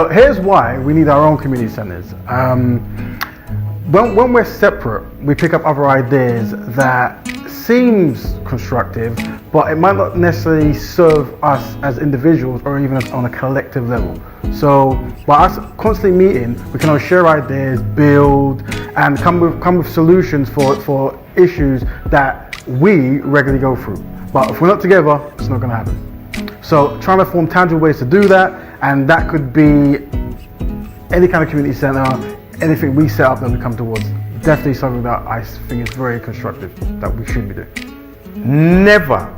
So here's why we need our own community centres. When we're separate, we pick up other ideas that seems constructive, but it might not necessarily serve us as individuals or even on a collective level. So by us constantly meeting, we can all share ideas, build, and come with solutions for issues that we regularly go through. But if we're not together, it's not going to happen. So trying to form tangible ways to do that, and that could be any kind of community centre, anything we set up that we come towards. Definitely something that I think is very constructive that we should be doing. Never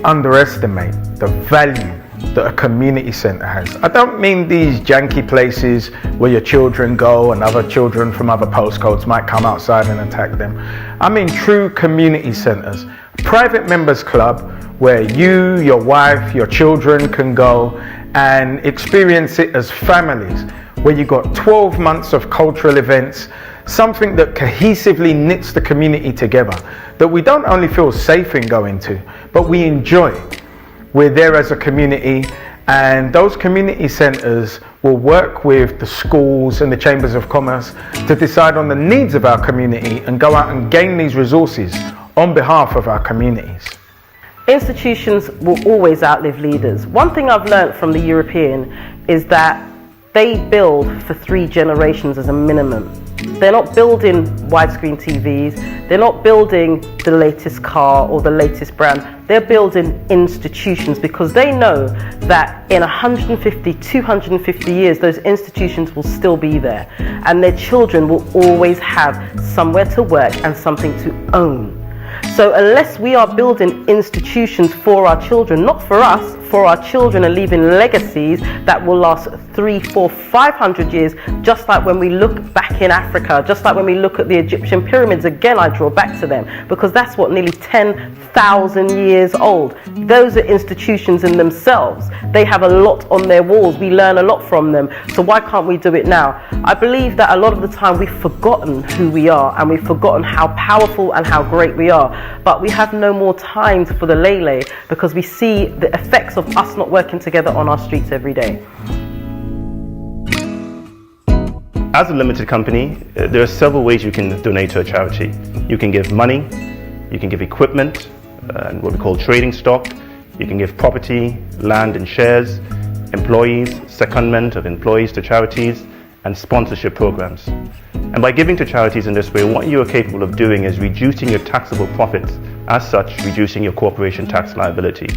underestimate the value that a community centre has. I don't mean these janky places where your children go and other children from other postcodes might come outside and attack them. I mean true community centres. Private members club where you, your wife, your children can go and experience it as families, where you got 12 months of cultural events, something that cohesively knits the community together, that we don't only feel safe in going to, but we enjoy. We're there as a community, and those community centres will work with the schools and the chambers of commerce to decide on the needs of our community and go out and gain these resources on behalf of our communities. Institutions will always outlive leaders. One thing I've learned from the European is that they build for 3 generations as a minimum. They're not building widescreen TVs, they're not building the latest car or the latest brand, they're building institutions because they know that in 150, 250 years those institutions will still be there and their children will always have somewhere to work and something to own. So unless we are building institutions for our children, not for us, for our children, and leaving legacies that will last 300, 400, 500 years, just like when we look back in Africa, just like when we look at the Egyptian pyramids, again I draw back to them, because that's what, nearly 10,000 years old. Those are institutions in themselves. They have a lot on their walls. We learn a lot from them. So why can't we do it now? I believe that a lot of the time we've forgotten who we are and we've forgotten how powerful and how great we are. But we have no more time for the lay because we see the effects of us not working together on our streets every day. As a limited company, there are several ways you can donate to a charity. You can give money, you can give equipment, and what we call trading stock. You can give property, land and shares, employees, secondment of employees to charities, and sponsorship programs. And by giving to charities in this way, what you are capable of doing is reducing your taxable profits, as such reducing your corporation tax liability.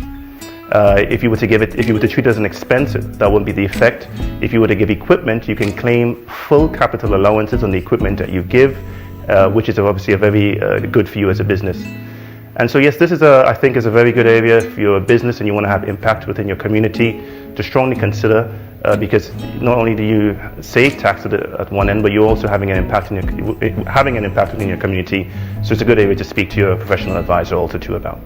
If you were to treat it as an expense, that wouldn't be the effect. If you were to give equipment, you can claim full capital allowances on the equipment that you give, which is obviously a very good for you as a business. And so yes, this is I think is a very good area if you're a business and you want to have impact within your community to strongly consider, because not only do you save tax at one end, but you're also having an impact within your community. So it's a good area to speak to your professional advisor also too about.